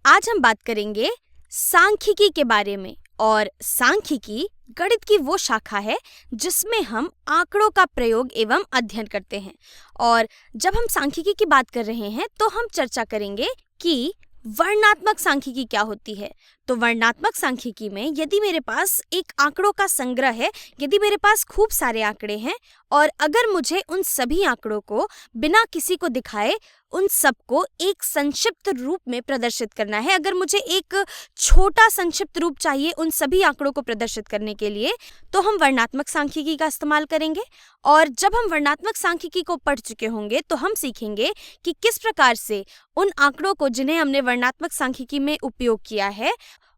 आज हम बात करेंगे सांख्यिकी के बारे में। और सांख्यिकी गणित की वो शाखा है जिसमें हम आंकड़ों का प्रयोग एवं अध्ययन करते हैं। और जब हम सांख्यिकी की बात कर रहे हैं तो हम चर्चा करेंगे कि वर्णनात्मक सांख्यिकी क्या होती है। तो वर्णनात्मक सांख्यिकी में यदि मेरे पास एक आंकड़ों का संग्रह है, यदि मेरे पास खूब सारे आंकड़े हैं और अगर मुझे उन सभी आंकड़ों को बिना किसी को दिखाए उन सबको एक संक्षिप्त रूप में प्रदर्शित करना है, अगर मुझे एक छोटा संक्षिप्त रूप चाहिए उन सभी आंकड़ों को प्रदर्शित करने के लिए, तो हम वर्णनात्मक सांख्यिकी का इस्तेमाल करेंगे। और जब हम वर्णनात्मक सांख्यिकी को पढ़ चुके होंगे तो हम सीखेंगे कि किस प्रकार से उन आंकड़ों को जिन्हें हमने वर्णनात्मक सांख्यिकी में उपयोग किया है,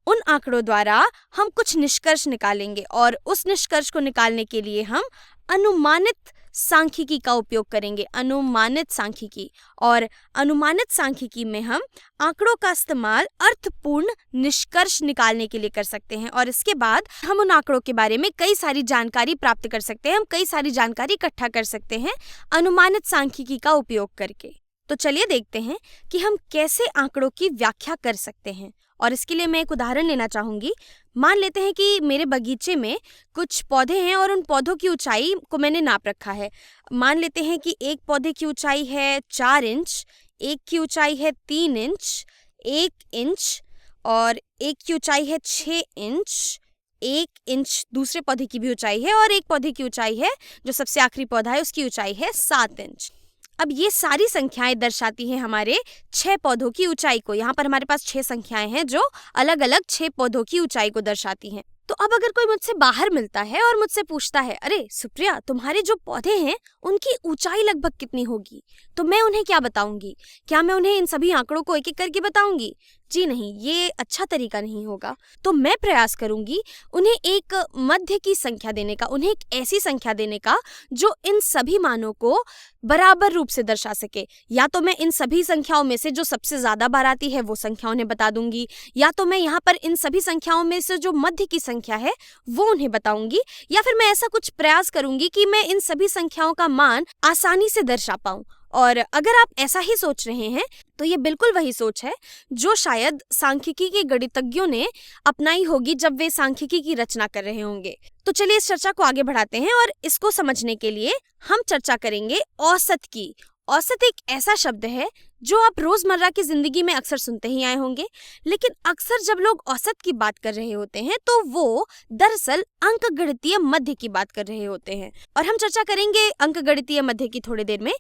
उन आंकड़ों द्वारा हम कुछ निष्कर्ष निकालेंगे और उस निष्कर्ष को निकालने के लिए हम अनुमानित सांख्यिकी का उपयोग करेंगे। अनुमानित सांख्यिकी। और अनुमानित सांख्यिकी में हम आंकड़ों का इस्तेमाल अर्थपूर्ण निष्कर्ष निकालने के लिए कर सकते हैं और इसके बाद हम उन आंकड़ों के बारे में कई सारी जानकारी प्राप्त कर सकते हैं, हम कई सारी जानकारी इकट्ठा कर सकते हैं अनुमानित सांख्यिकी का उपयोग करके। तो चलिए देखते हैं कि हम कैसे आंकड़ों की व्याख्या कर सकते हैं। और इसके लिए मैं एक उदाहरण लेना चाहूँगी। मान लेते हैं कि मेरे बगीचे में कुछ पौधे हैं और उन पौधों की ऊंचाई को मैंने नाप रखा है। मान लेते हैं कि एक पौधे की ऊंचाई है 4 इंच, एक की ऊंचाई है 3 इंच, 1 इंच और एक की ऊंचाई है 6 इंच, 1 इंच दूसरे पौधे की भी ऊंचाई है और एक पौधे की ऊंचाई है जो सबसे आखिरी पौधा है उसकी ऊंचाई है 7 इंच। अब ये सारी संख्याएं दर्शाती हैं हमारे 6 पौधों की ऊंचाई को। यहाँ पर हमारे पास 6 संख्याएं हैं जो अलग अलग 6 पौधों की ऊंचाई को दर्शाती हैं। तो अब अगर कोई मुझसे बाहर मिलता है और मुझसे पूछता है, अरे सुप्रिया, तुम्हारे जो पौधे हैं उनकी ऊंचाई लगभग कितनी होगी, तो मैं उन्हें क्या बताऊंगी? क्या मैं उन्हें इन सभी आंकड़ों को एक एक करके बताऊंगी? जी नहीं, ये अच्छा तरीका नहीं होगा। तो मैं प्रयास करूंगी उन्हें एक मध्य की संख्या देने का, उन्हें एक ऐसी संख्या देने का जो इन सभी मानों को बराबर रूप से दर्शा सके। या तो मैं इन सभी संख्याओं में से जो सबसे ज्यादा बार आती है वो संख्या उन्हें बता दूंगी, या तो मैं यहाँ पर इन सभी संख्याओं में से जो मध्य की संख्या है वो उन्हें बताऊंगी, या फिर मैं ऐसा कुछ प्रयास करूंगी कि मैं इन सभी संख्याओं का मान आसानी से दर्शा पाऊं। और अगर आप ऐसा ही सोच रहे हैं तो ये बिल्कुल वही सोच है जो शायद सांख्यिकी के गणितज्ञों ने अपनाई होगी जब वे सांख्यिकी की रचना कर रहे होंगे। तो चलिए इस चर्चा को आगे बढ़ाते हैं और इसको समझने के लिए हम चर्चा करेंगे औसत की। औसत एक ऐसा शब्द है जो आप रोजमर्रा की जिंदगी में अक्सर सुनते ही आए होंगे, लेकिन अक्सर जब लोग औसत की बात कर रहे होते हैं तो वो दरअसल अंकगणितीय मध्य की बात कर रहे होते हैं। और हम चर्चा करेंगे अंकगणितीय मध्य की थोड़ी देर में।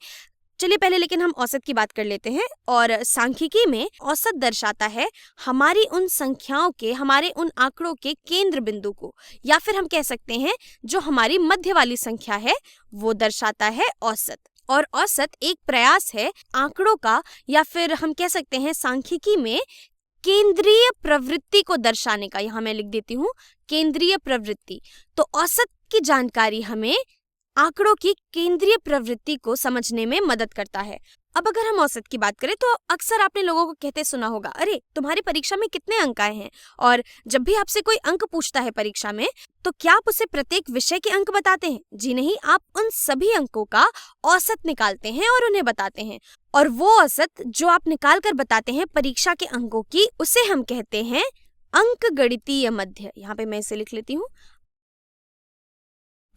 चलिए पहले लेकिन हम औसत की बात कर लेते हैं। और सांख्यिकी में औसत दर्शाता है हमारी उन संख्याओं के, हमारे उन आंकड़ों के केंद्र बिंदु को, या फिर हम कह सकते हैं जो हमारी मध्य वाली संख्या है वो दर्शाता है औसत। और औसत एक प्रयास है आंकड़ों का, या फिर हम कह सकते हैं सांख्यिकी में केंद्रीय प्रवृत्ति को दर्शाने का। यहाँ मैं लिख देती हूँ केंद्रीय प्रवृत्ति। तो औसत की जानकारी हमें आंकड़ों की केंद्रीय प्रवृत्ति को समझने में मदद करता है। अब अगर हम औसत की बात करें तो अक्सर आपने लोगों को कहते सुना होगा, अरे तुम्हारी परीक्षा में कितने अंक आए हैं? और जब भी आपसे कोई अंक पूछता है परीक्षा में तो क्या आप उसे प्रत्येक विषय के अंक बताते हैं? जी नहीं, आप उन सभी अंकों का औसत निकालते हैं और उन्हें बताते हैं। और वो औसत जो आप निकाल कर बताते हैं परीक्षा के अंकों की, उसे हम कहते हैं अंकगणितीय मध्य। यहाँ पे मैं इसे लिख लेती हूँ।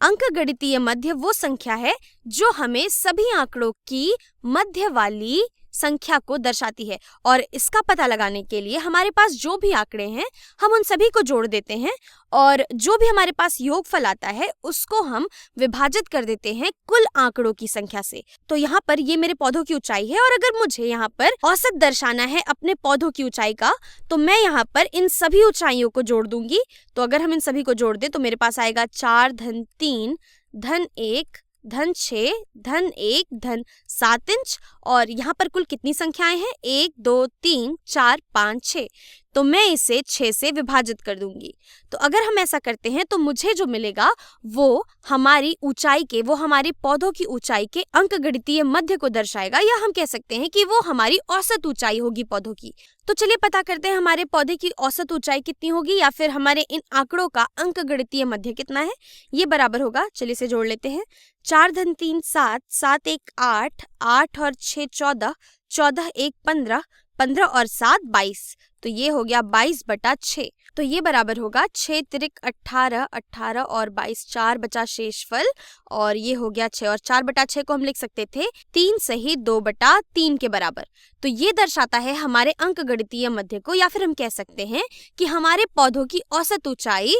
अंकगणितीय मध्य वो संख्या है जो हमें सभी आंकड़ों की मध्य वाली संख्या को दर्शाती है। और इसका पता लगाने के लिए हमारे पास जो भी आंकड़े हैं हम उन सभी को जोड़ देते हैं और जो भी हमारे पास योगफल आता है उसको हम विभाजित कर देते हैं कुल आंकड़ों की संख्या से। तो यहाँ पर ये मेरे पौधों की ऊंचाई है और अगर मुझे यहाँ पर औसत दर्शाना है अपने पौधों की ऊंचाई का तो मैं यहाँ पर इन सभी ऊंचाइयों को जोड़ दूंगी। तो अगर हम इन सभी को जोड़ दें तो मेरे पास आएगा 4 धन 3 धन 1 धन 6 धन 1 धन 7 इंच। और यहाँ पर कुल कितनी संख्याएं हैं? 1 2 3 4 5 6। तो मैं इसे 6 से विभाजित कर दूंगी। तो अगर हम ऐसा करते हैं तो मुझे जो मिलेगा वो हमारी ऊंचाई के, वो हमारे पौधों की ऊंचाई के अंकगणितीय मध्य को दर्शाएगा, या हम कह सकते हैं कि वो हमारी औसत ऊंचाई होगी पौधों की। तो चलिए पता करते हैं हमारे पौधे की औसत ऊंचाई कितनी होगी, या फिर हमारे इन आंकड़ों का अंकगणितीय मध्य कितना है। ये बराबर होगा, चलिए इसे जोड़ लेते हैं। 4 धन 3 7, 7 1 8, 8 और 6 14, 14 1 15, 15 और 7 22, तो ये हो गया 22/6। तो ये बराबर होगा 6 तिरिक 18, 18 और 22, 4 बचा शेषफल, और ये हो गया 6, और 4/6 को हम लिख सकते थे 3 सही 2/3 के बराबर। तो ये दर्शाता है हमारे अंकगणितीय मध्य को, या फिर हम कह सकते हैं कि हमारे पौधों की औसत ऊंचाई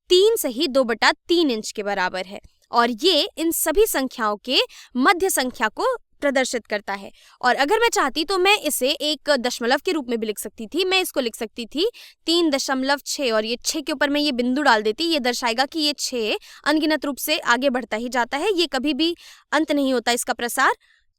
3 सही 2/3 इंच के बराबर है, और ये इन सभी संख्याओं के मध्य संख्या को प्रदर्शित करता है। और अगर मैं चाहती तो मैं इसे एक दशमलव के रूप में भी लिख सकती थी। मैं इसको लिख सकती थी 3.6, और ये 6 के ऊपर मैं ये बिंदु डाल देती। ये दर्शाएगा कि ये 6 अनगिनत रूप से आगे बढ़ता ही जाता है, ये कभी भी अंत नहीं होता इसका प्रसार।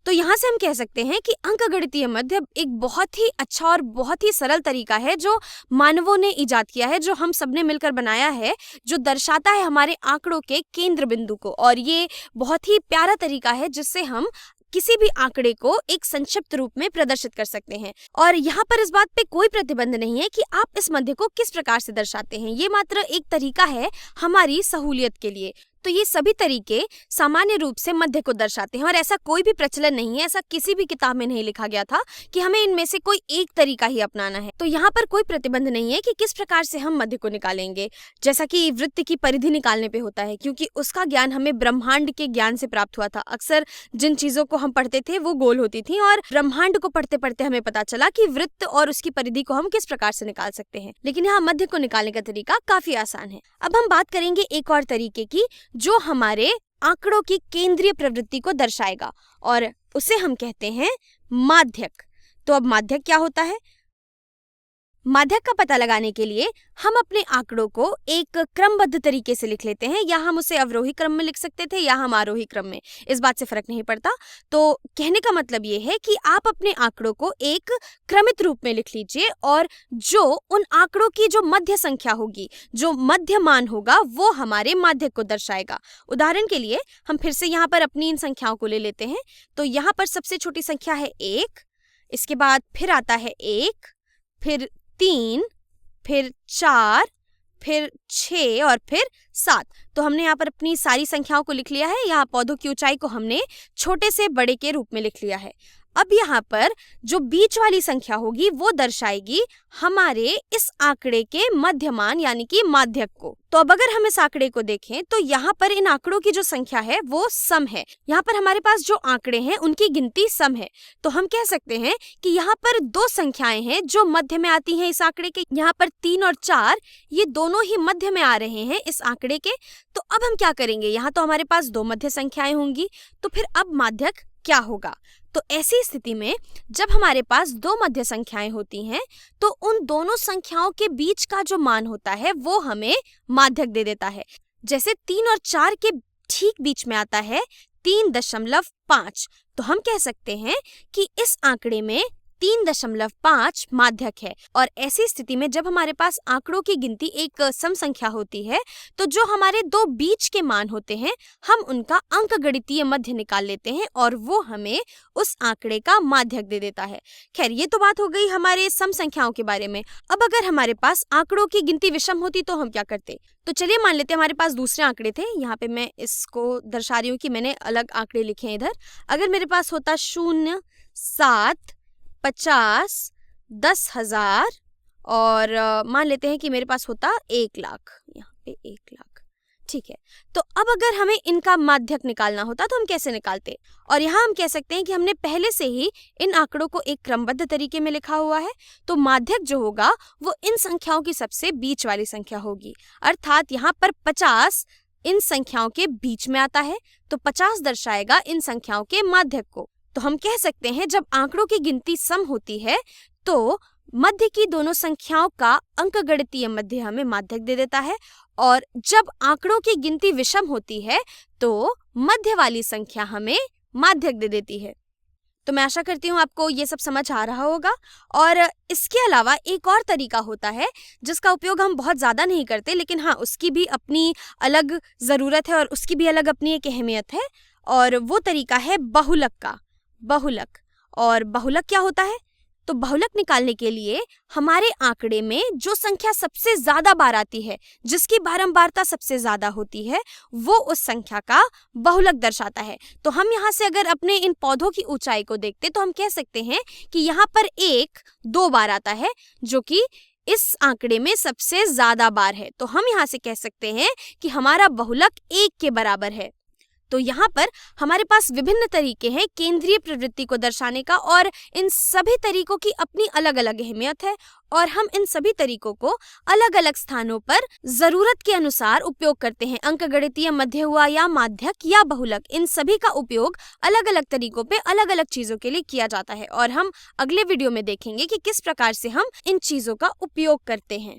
तो यहाँ से हम कह सकते हैं कि अंकगणितीय मध्य एक बहुत ही अच्छा और बहुत ही सरल तरीका है जो मानवों ने इजाद किया है, जो हम सबने मिलकर बनाया है, जो दर्शाता है हमारे आंकड़ों के केंद्र बिंदु को। और ये बहुत ही प्यारा तरीका है जिससे हम किसी भी आंकड़े को एक संक्षिप्त रूप में प्रदर्शित कर सकते हैं। और यहाँ पर इस बात पे कोई प्रतिबंध नहीं है कि आप इस मध्य को किस प्रकार से दर्शाते हैं, ये मात्र एक तरीका है हमारी सहूलियत के लिए। तो ये सभी तरीके सामान्य रूप से मध्य को दर्शाते हैं, और ऐसा कोई भी प्रचलन नहीं है, ऐसा किसी भी किताब में नहीं लिखा गया था कि हमें इनमें से कोई एक तरीका ही अपनाना है। तो यहाँ पर कोई प्रतिबंध नहीं है कि किस प्रकार से हम मध्य को निकालेंगे, जैसा कि वृत्त की परिधि निकालने पे होता है, क्योंकि उसका ज्ञान हमें ब्रह्मांड के ज्ञान से प्राप्त हुआ था। अक्सर जिन चीजों को हम पढ़ते थे वो गोल होती थी, और ब्रह्मांड को पढ़ते पढ़ते हमें पता चला कि वृत्त और उसकी परिधि को हम किस प्रकार से निकाल सकते हैं। लेकिन यहाँ मध्य को निकालने का तरीका काफी आसान है। अब हम बात करेंगे एक और तरीके की जो हमारे आंकड़ों की केंद्रीय प्रवृत्ति को दर्शाएगा, और उसे हम कहते हैं माध्यक। तो अब माध्यक क्या होता है? माध्यक का पता लगाने के लिए हम अपने आंकड़ों को एक क्रमबद्ध तरीके से लिख लेते हैं, या हम उसे अवरोही क्रम में लिख सकते थे या हम आरोही क्रम में, इस बात से फर्क नहीं पड़ता। तो कहने का मतलब ये है कि आप अपने आंकड़ों को एक क्रमित रूप में लिख लीजिए, और जो उन आंकड़ों की जो मध्य संख्या होगी, जो मध्य मान होगा, वो हमारे माध्यक को दर्शाएगा। उदाहरण के लिए हम फिर से यहाँ पर अपनी इन संख्याओं को ले लेते हैं। तो यहाँ पर सबसे छोटी संख्या है 1, इसके बाद फिर आता है 1, फिर 3, फिर 4, फिर 6 और फिर 7। तो हमने यहाँ पर अपनी सारी संख्याओं को लिख लिया है। यहाँ पौधों की ऊंचाई को हमने छोटे से बड़े के रूप में लिख लिया है। अब यहाँ पर जो बीच वाली संख्या होगी वो दर्शाएगी हमारे इस आंकड़े के मध्यमान यानी कि माध्यक को। तो अब अगर हम इस आंकड़े को देखें तो यहाँ पर इन आंकड़ों की जो संख्या है वो सम है। यहाँ पर हमारे पास जो आंकड़े हैं उनकी गिनती सम है। तो हम कह सकते हैं कि यहाँ पर दो संख्याएं हैं जो मध्य में आती हैं इस आंकड़े के। यहाँ पर 3 और 4 ये दोनों ही मध्य में आ रहे हैं इस आंकड़े के। तो अब हम क्या करेंगे, यहाँ तो हमारे पास दो मध्य संख्याएं होंगी, तो फिर अब माध्यक क्या होगा? तो ऐसी स्थिति में जब हमारे पास दो मध्य संख्याएं होती हैं तो उन दोनों संख्याओं के बीच का जो मान होता है वो हमें माध्यक दे देता है। जैसे 3 और 4 के ठीक बीच में आता है 3.5, तो हम कह सकते हैं कि इस आंकड़े में 3.5 माध्यक है। और ऐसी स्थिति में जब हमारे पास आंकड़ों की गिनती एक सम संख्या होती है तो जो हमारे दो बीच के मान होते हैं हम उनका अंकगणितीय मध्य निकाल लेते हैं और वो हमें उस आंकड़े का माध्यक दे देता है। खैर, ये तो बात हो गई हमारे सम संख्याओं के बारे में। अब अगर हमारे पास आंकड़ों की गिनती विषम होती तो हम क्या करते? तो चलिए मान लेते हैं हमारे पास दूसरे आंकड़े थे। यहाँ पे मैं इसको दर्शा रही हूँ कि मैंने अलग आंकड़े लिखे हैं इधर। अगर मेरे पास होता 0, 7, 50, 10,000 और मान लेते हैं कि मेरे पास होता 1 लाख, यहाँ पे 1 लाख। ठीक है, तो अब अगर हमें इनका माध्यक निकालना होता तो हम कैसे निकालते? और यहाँ हम कह सकते हैं कि हमने पहले से ही इन आंकड़ों को एक क्रमबद्ध तरीके में लिखा हुआ है, तो माध्यक जो होगा वो इन संख्याओं की सबसे बीच वाली संख्या होगी। अर्थात यहाँ पर 50 इन संख्याओं के बीच में आता है, तो 50 दर्शाएगा इन संख्याओं के माध्यक को। तो हम कह सकते हैं जब आंकड़ों की गिनती सम होती है तो मध्य की दोनों संख्याओं का अंकगणितीय मध्य हमें माध्यक दे देता है, और जब आंकड़ों की गिनती विषम होती है तो मध्य वाली संख्या हमें माध्यक दे देती है। तो मैं आशा करती हूँ आपको ये सब समझ आ रहा होगा। और इसके अलावा एक और तरीका होता है जिसका उपयोग हम बहुत ज़्यादा नहीं करते, लेकिन हाँ उसकी भी अपनी अलग ज़रूरत है और उसकी भी अलग अपनी एक अहमियत है, और वो तरीका है बहुलक का। बहुलक। और बहुलक क्या होता है? तो बहुलक निकालने के लिए हमारे आंकड़े में जो संख्या सबसे ज्यादा बार आती है, जिसकी बारंबारता सबसे ज्यादा होती है, वो उस संख्या का बहुलक दर्शाता है। तो हम यहाँ से अगर अपने इन पौधों की ऊंचाई को देखते तो हम कह सकते हैं कि यहाँ पर 1 2 बार आता है, जो कि इस आंकड़े में सबसे ज्यादा बार है। तो हम यहाँ से कह सकते हैं कि हमारा बहुलक 1 के बराबर है। तो यहाँ पर हमारे पास विभिन्न तरीके हैं केंद्रीय प्रवृत्ति को दर्शाने का, और इन सभी तरीकों की अपनी अलग अलग अहमियत है, और हम इन सभी तरीकों को अलग अलग स्थानों पर जरूरत के अनुसार उपयोग करते हैं। अंकगणितीय, मध्य हुआ या माध्यक या बहुलक, इन सभी का उपयोग अलग अलग तरीकों पे अलग अलग चीजों के लिए किया जाता है, और हम अगले वीडियो में देखेंगे कि किस प्रकार से हम इन चीजों का उपयोग करते हैं।